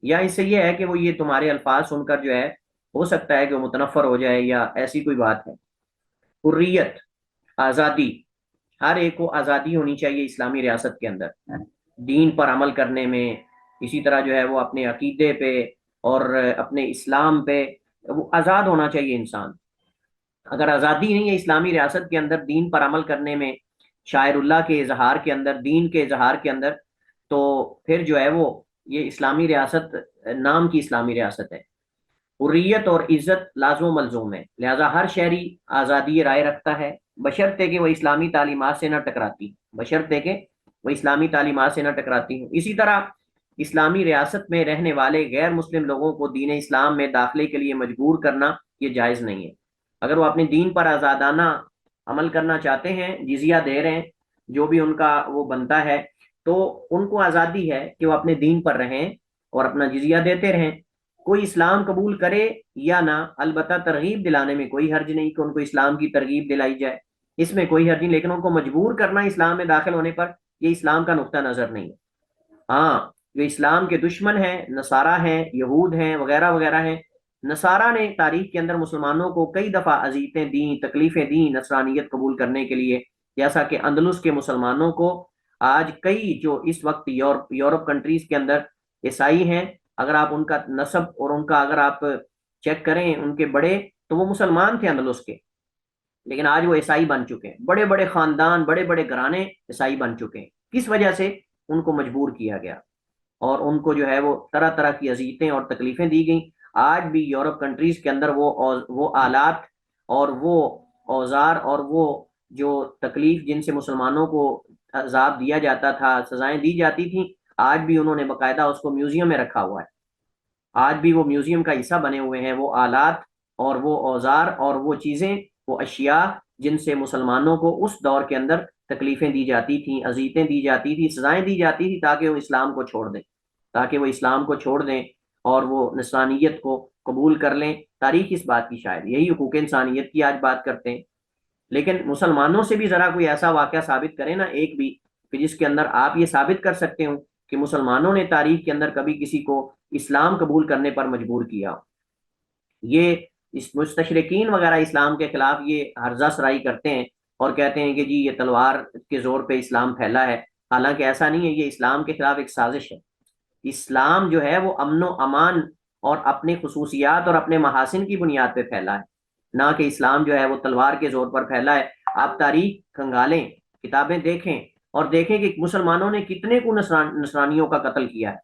یا اس سے یہ ہے کہ وہ یہ تمہارے الفاظ سن کر جو ہے ہو سکتا ہے کہ وہ متنفر ہو جائے، یا ایسی کوئی بات ہے۔ حریت، آزادی، ہر ایک کو آزادی ہونی چاہیے اسلامی ریاست کے اندر دین پر عمل کرنے میں، اسی طرح جو ہے وہ اپنے عقیدے پہ اور اپنے اسلام پہ وہ آزاد ہونا چاہیے انسان۔ اگر آزادی نہیں ہے اسلامی ریاست کے اندر دین پر عمل کرنے میں، شاعر اللہ کے اظہار کے اندر، دین کے اظہار کے اندر، تو پھر جو ہے وہ یہ اسلامی ریاست نام کی اسلامی ریاست ہے۔ حریت اور عزت لازم و ملزوم ہے، لہذا ہر شہری آزادی رائے رکھتا ہے بشرطے کہ وہ اسلامی تعلیمات سے نہ ٹکراتی، بشرطے کہ وہ اسلامی تعلیمات سے نہ ٹکراتی ہوں۔ اسی طرح اسلامی ریاست میں رہنے والے غیر مسلم لوگوں کو دین اسلام میں داخلے کے لیے مجبور کرنا یہ جائز نہیں ہے۔ اگر وہ اپنے دین پر آزادانہ عمل کرنا چاہتے ہیں، جزیہ دے رہے ہیں، جو بھی ان کا وہ بنتا ہے، تو ان کو آزادی ہے کہ وہ اپنے دین پر رہیں اور اپنا جزیہ دیتے رہیں، کوئی اسلام قبول کرے یا نہ، البتہ ترغیب دلانے میں کوئی حرج نہیں کہ ان کو اسلام کی ترغیب دلائی جائے، اس میں کوئی حرج نہیں، لیکن ان کو مجبور کرنا اسلام میں داخل ہونے پر یہ اسلام کا نقطہ نظر نہیں ہے۔ ہاں، جو اسلام کے دشمن ہیں، نصارہ ہیں، یہود ہیں، وغیرہ وغیرہ ہیں، نصارہ نے تاریخ کے اندر مسلمانوں کو کئی دفعہ اذیتیں دیں، تکلیفیں دیں نصرانیت قبول کرنے کے لیے، جیسا کہ اندلس کے مسلمانوں کو آج کئی جو اس وقت یورپ کنٹریز کے اندر عیسائی ہیں، اگر آپ ان کا نسب اور ان کا اگر آپ چیک کریں ان کے بڑے، تو وہ مسلمان تھے اندلس کے، لیکن آج وہ عیسائی بن چکے ہیں، بڑے بڑے خاندان، بڑے بڑے گھرانے عیسائی بن چکے ہیں۔ کس وجہ سے؟ ان کو مجبور کیا گیا اور ان کو جو ہے وہ طرح طرح کی اذیتیں اور تکلیفیں دی گئیں۔ آج بھی یورپ کنٹریز کے اندر وہ آلات اور وہ اوزار اور وہ جو تکلیف جن سے مسلمانوں کو عذاب دیا جاتا تھا، سزائیں دی جاتی تھیں، آج بھی انہوں نے باقاعدہ اس کو میوزیم میں رکھا ہوا ہے، آج بھی وہ میوزیم کا حصہ بنے ہوئے ہیں، وہ آلات اور وہ اوزار اور وہ چیزیں، وہ اشیاء جن سے مسلمانوں کو اس دور کے اندر تکلیفیں دی جاتی تھیں، اذیتیں دی جاتی تھی، سزائیں دی جاتی تھی، تاکہ وہ اسلام کو چھوڑ دیں، تاکہ وہ اسلام کو چھوڑ دیں اور وہ نصرانیت کو قبول کر لیں۔ تاریخ اس بات کی شاید یہی حقوق انسانیت کی آج بات کرتے ہیں، لیکن مسلمانوں سے بھی ذرا کوئی ایسا واقعہ ثابت کریں نا، ایک بھی، کہ جس کے اندر آپ یہ ثابت کر سکتے ہوں کہ مسلمانوں نے تاریخ کے اندر کبھی کسی کو اسلام قبول کرنے پر مجبور کیا۔ یہ اس مستشرقین وغیرہ اسلام کے خلاف یہ ہرزہ سرائی کرتے ہیں اور کہتے ہیں کہ جی یہ تلوار کے زور پہ اسلام پھیلا ہے، حالانکہ ایسا نہیں ہے، یہ اسلام کے خلاف ایک سازش ہے۔ اسلام جو ہے وہ امن و امان اور اپنی خصوصیات اور اپنے محاسن کی بنیاد پہ پھیلا ہے، نہ کہ اسلام جو ہے وہ تلوار کے زور پر پھیلا ہے۔ آپ تاریخ کھنگالیں، کتابیں دیکھیں اور دیکھیں کہ مسلمانوں نے کتنے کو نصرانیوں کا قتل کیا ہے،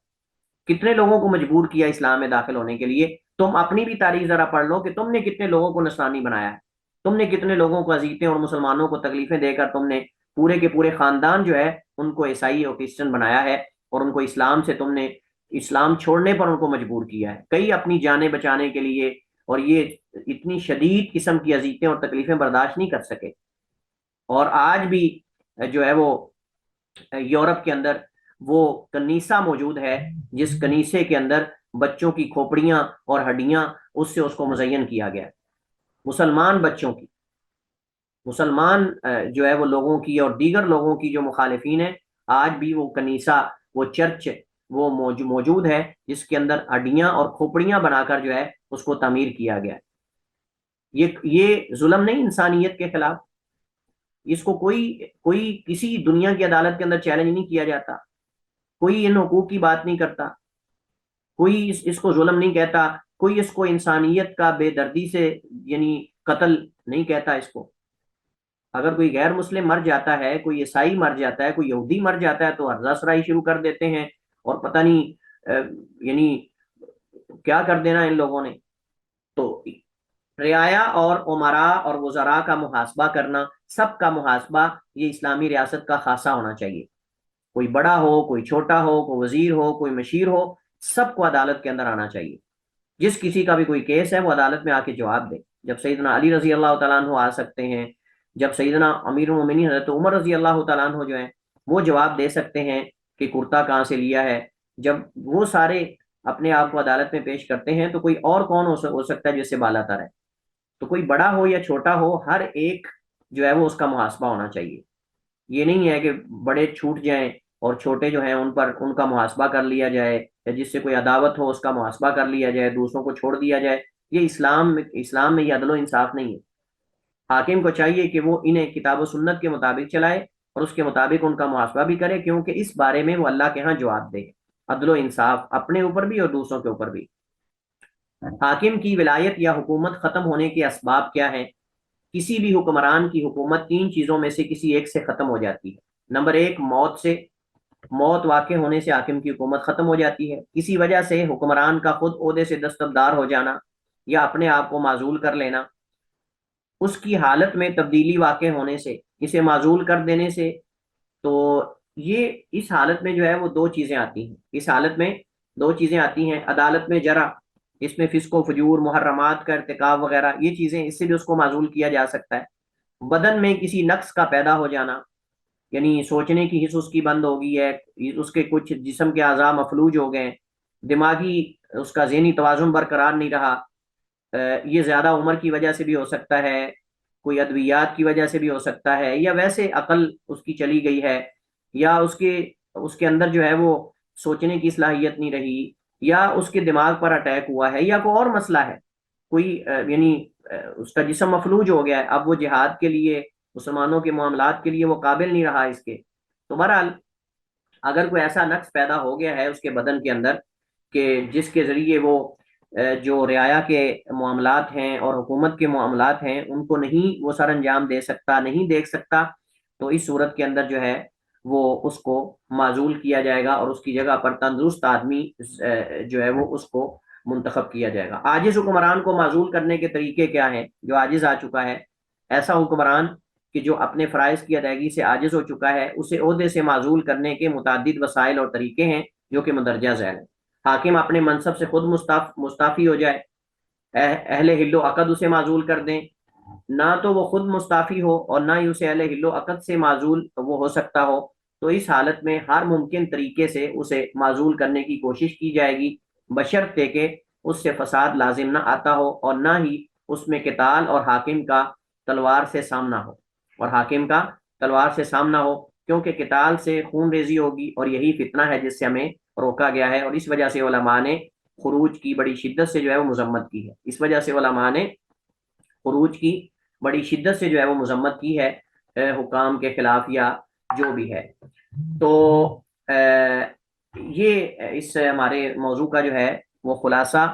کتنے لوگوں کو مجبور کیا اسلام میں داخل ہونے کے لیے۔ تم اپنی بھی تاریخ ذرا پڑھ لو کہ تم نے کتنے لوگوں کو نصرانی بنایا ہے، تم نے کتنے لوگوں کو اذیتیں اور مسلمانوں کو تکلیفیں دے کر تم نے پورے کے پورے خاندان جو ہے ان کو عیسائی اور کرسچن بنایا ہے، اور ان کو اسلام سے تم نے اسلام چھوڑنے پر ان کو مجبور کیا ہے، کئی اپنی جانیں بچانے کے لیے، اور یہ اتنی شدید قسم کی اذیتیں اور تکلیفیں برداشت نہیں کر سکے۔ اور آج بھی جو ہے وہ یورپ کے اندر وہ کنیسہ موجود ہے جس کنیسے کے اندر بچوں کی کھوپڑیاں اور ہڈیاں اس سے اس کو مزین کیا گیا، مسلمان بچوں کی، مسلمان جو ہے وہ لوگوں کی اور دیگر لوگوں کی جو مخالفین ہیں، آج بھی وہ کنیسہ، وہ چرچ وہ موجود ہے جس کے اندر ہڈیاں اور کھوپڑیاں بنا کر جو ہے اس کو تعمیر کیا گیا۔ یہ ظلم نہیں انسانیت کے خلاف؟ اس کو کوئی کسی دنیا کی عدالت کے اندر چیلنج نہیں کیا جاتا، کوئی ان حقوق کی بات نہیں کرتا، کوئی اس کو ظلم نہیں کہتا، کوئی اس کو انسانیت کا بے دردی سے یعنی قتل نہیں کہتا اس کو۔ اگر کوئی غیر مسلم مر جاتا ہے، کوئی عیسائی مر جاتا ہے، کوئی یہودی مر جاتا ہے تو ہرزہ سرائی شروع کر دیتے ہیں، اور پتہ نہیں یعنی کیا کر دینا ان لوگوں نے۔ تو رعایا اور امراء اور وزراء کا محاسبہ کرنا، سب کا محاسبہ یہ اسلامی ریاست کا خاصہ ہونا چاہیے، کوئی بڑا ہو، کوئی چھوٹا ہو، کوئی وزیر ہو، کوئی مشیر ہو، سب کو عدالت کے اندر آنا چاہیے۔ جس کسی کا بھی کوئی کیس ہے وہ عدالت میں آ کے جواب دے۔ جب سیدنا علی رضی اللہ تعالیٰ عنہ آ سکتے ہیں، جب سیدنا امیر المومنین حضرت عمر رضی اللہ تعالیٰ عنہ جو ہیں وہ جواب دے سکتے ہیں کہ کرتا کہاں سے لیا ہے، جب وہ سارے اپنے آپ کو عدالت میں پیش کرتے ہیں تو کوئی اور کون ہو سکتا ہے جس سے بالا تر ہے؟ تو کوئی بڑا ہو یا چھوٹا ہو، ہر ایک جو ہے وہ اس کا محاسبہ ہونا چاہیے۔ یہ نہیں ہے کہ بڑے چھوٹ جائیں اور چھوٹے جو ہیں ان پر ان کا محاسبہ کر لیا جائے، یا جس سے کوئی عداوت ہو اس کا محاسبہ کر لیا جائے، دوسروں کو چھوڑ دیا جائے۔ یہ اسلام میں یہ عدل و انصاف نہیں ہے۔ حاکم کو چاہیے کہ وہ انہیں کتاب و سنت کے مطابق چلائے اور اس کے مطابق ان کا محاسبہ بھی کرے، کیونکہ اس بارے میں وہ اللہ کے ہاں جواب دے، عدل و انصاف اپنے اوپر بھی اور دوسروں کے اوپر بھی۔ حاکم کی ولایت یا حکومت ختم ہونے کے اسباب کیا ہیں؟ کسی بھی حکمران کی حکومت تین چیزوں میں سے کسی ایک سے ختم ہو جاتی ہے۔ نمبر ایک، موت سے، موت واقع ہونے سے حاکم کی حکومت ختم ہو جاتی ہے۔ کسی وجہ سے حکمران کا خود عہدے سے دستبردار ہو جانا یا اپنے آپ کو معزول کر لینا، اس کی حالت میں تبدیلی واقع ہونے سے، اسے معزول کر دینے سے، تو یہ اس حالت میں جو ہے وہ دو چیزیں آتی ہیں، اس حالت میں دو چیزیں آتی ہیں۔ عدالت میں جرح، اس میں فسق و فجور، محرمات کا ارتکاب وغیرہ، یہ چیزیں، اس سے بھی اس کو معزول کیا جا سکتا ہے۔ بدن میں کسی نقص کا پیدا ہو جانا، یعنی سوچنے کی حص اس کی بند ہو گئی ہے، اس کے کچھ جسم کے اعضاء مفلوج ہو گئے، دماغی اس کا ذہنی توازن برقرار نہیں رہا، یہ زیادہ عمر کی وجہ سے بھی ہو سکتا ہے، کوئی ادویات کی وجہ سے بھی ہو سکتا ہے، یا ویسے عقل اس کی چلی گئی ہے، یا اس کے اندر جو ہے وہ سوچنے کی صلاحیت نہیں رہی، یا اس کے دماغ پر اٹیک ہوا ہے، یا کوئی اور مسئلہ ہے، کوئی یعنی اس کا جسم مفلوج ہو گیا ہے، اب وہ جہاد کے لیے، مسلمانوں کے معاملات کے لیے وہ قابل نہیں رہا اس کے۔ تو بہرحال اگر کوئی ایسا نقص پیدا ہو گیا ہے اس کے بدن کے اندر کہ جس کے ذریعے وہ جو رعایا کے معاملات ہیں اور حکومت کے معاملات ہیں ان کو نہیں وہ سر انجام دے سکتا، نہیں دیکھ سکتا، تو اس صورت کے اندر جو ہے وہ اس کو معزول کیا جائے گا اور اس کی جگہ پر تندرست آدمی جو ہے وہ اس کو منتخب کیا جائے گا۔ عاجز حکمران کو معزول کرنے کے طریقے کیا ہیں؟ جو عاجز آ چکا ہے، ایسا حکمران کہ جو اپنے فرائض کی ادائیگی سے عاجز ہو چکا ہے، اسے عہدے سے معزول کرنے کے متعدد وسائل اور طریقے ہیں جو کہ مندرجہ ذیل ہیں۔ حاکم اپنے منصب سے خود مستعفی ہو جائے، اہل حل و عقد اسے معزول کر دیں، نہ تو وہ خود مستعفی ہو اور نہ ہی اسے اہل حل و عقد سے معزول وہ ہو سکتا ہو، تو اس حالت میں ہر ممکن طریقے سے اسے معزول کرنے کی کوشش کی جائے گی، بشرطے کہ اس سے فساد لازم نہ آتا ہو اور نہ ہی اس میں قتال اور حاکم کا تلوار سے سامنا ہو، اور حاکم کا تلوار سے سامنا ہو، کیونکہ قتال سے خون ریزی ہوگی اور یہی فتنہ ہے جس سے ہمیں روکا گیا ہے، اور اس وجہ سے علماء نے خروج کی بڑی شدت سے جو ہے وہ مذمت کی ہے، اس وجہ سے علماء نے خروج کی بڑی شدت سے جو ہے وہ مذمت کی ہے حکام کے خلاف یا جو بھی ہے۔ تو یہ اس ہمارے موضوع کا جو ہے وہ خلاصہ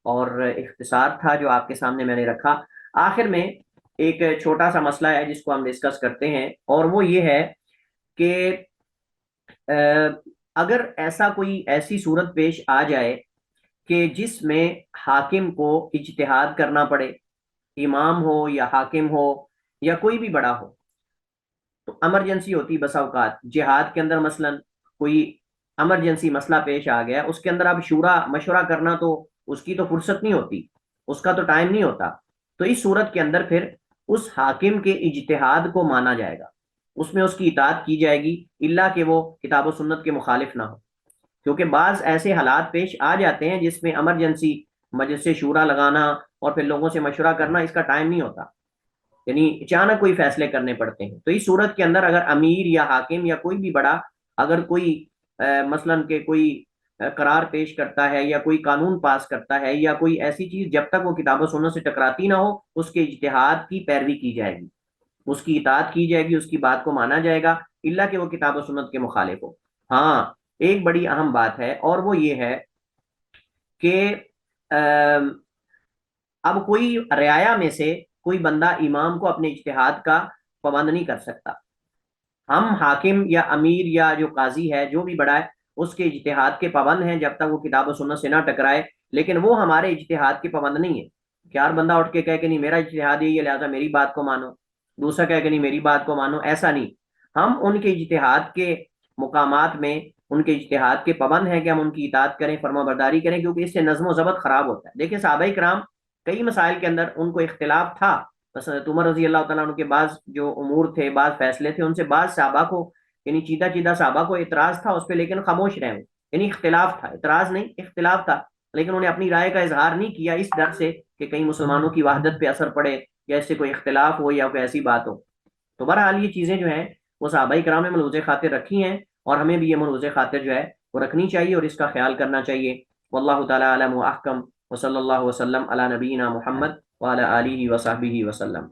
اور اختصار تھا جو آپ کے سامنے میں نے رکھا۔ آخر میں ایک چھوٹا سا مسئلہ ہے جس کو ہم ڈسکس کرتے ہیں، اور وہ یہ ہے کہ اگر ایسا کوئی ایسی صورت پیش آ جائے کہ جس میں حاکم کو اجتہاد کرنا پڑے، امام ہو یا حاکم ہو یا کوئی بھی بڑا ہو، تو ایمرجنسی ہوتی بسا اوقات جہاد کے اندر، مثلا کوئی ایمرجنسی مسئلہ پیش آ گیا، اس کے اندر اب شورا مشورہ کرنا تو اس کی تو فرصت نہیں ہوتی، اس کا تو ٹائم نہیں ہوتا، تو اس صورت کے اندر پھر اس حاکم کے اجتہاد کو مانا جائے گا، اس میں اس کی اطاعت کی جائے گی، الا کہ وہ کتاب و سنت کے مخالف نہ ہو، کیونکہ بعض ایسے حالات پیش آ جاتے ہیں جس میں ایمرجنسی مجلس سے شورا لگانا اور پھر لوگوں سے مشورہ کرنا، اس کا ٹائم نہیں ہوتا، یعنی اچانک کوئی فیصلے کرنے پڑتے ہیں، تو اس صورت کے اندر اگر امیر یا حاکم یا کوئی بھی بڑا اگر کوئی مثلا کہ کوئی قرار پیش کرتا ہے یا کوئی قانون پاس کرتا ہے یا کوئی ایسی چیز، جب تک وہ کتاب و سنت سے ٹکراتی نہ ہو اس کے اجتہاد کی پیروی کی جائے گی، اس کی اطاعت کی جائے گی، اس کی بات کو مانا جائے گا، الا کہ وہ کتاب و سنت کے مخالف ہو۔ ہاں، ایک بڑی اہم بات ہے، اور وہ یہ ہے کہ اب کوئی رعایا میں سے کوئی بندہ امام کو اپنے اجتہاد کا پابند نہیں کر سکتا، ہم حاکم یا امیر یا جو قاضی ہے جو بھی بڑا ہے اس کے اجتہاد کے پابند ہیں جب تک وہ کتاب و سنت سے نہ ٹکرائے، لیکن وہ ہمارے اجتہاد کے پابند نہیں ہے کہ ہر بندہ اٹھ کے کہے کہ نہیں میرا اجتہاد یہی ہے لہٰذا میری بات کو مانو، دوسرا کہے کہ نہیں میری بات کو مانو، ایسا نہیں، ہم ان کے اجتہاد کے مقامات میں ان کے اجتہاد کے پابند ہیں کہ ہم ان کی اطاعت کریں، فرما برداری کریں، کیونکہ اس سے نظم و ضبط خراب ہوتا ہے۔ دیکھیں صحابہ کرام کئی مسائل کے اندر ان کو اختلاف تھا، بس عمر رضی اللہ تعالیٰ عنہ کے بعض جو امور تھے، بعض فیصلے تھے، ان سے بعض صحابہ کو یعنی چیدہ چیدہ صحابہ کو اعتراض تھا اس پہ، لیکن خاموش رہے، یعنی اختلاف تھا، اعتراض نہیں اختلاف تھا، لیکن انہیں اپنی رائے کا اظہار نہیں کیا اس ڈر سے کہ کہیں مسلمانوں کی وحدت پہ اثر پڑے یا اس سے کوئی اختلاف ہو یا کوئی ایسی بات ہو۔ تو بہرحال یہ چیزیں جو ہیں وہ صحابہ کرام نے ملحوظ خاطر رکھی ہیں، اور ہمیں بھی یہ ملحوظ خاطر جو ہے وہ رکھنی چاہیے اور اس کا خیال کرنا چاہیے۔ واللہ تعالی عالم و احکم، وصلی اللہ وسلم علی نبینا محمد وعلی آلہ وصحبہ وسلم۔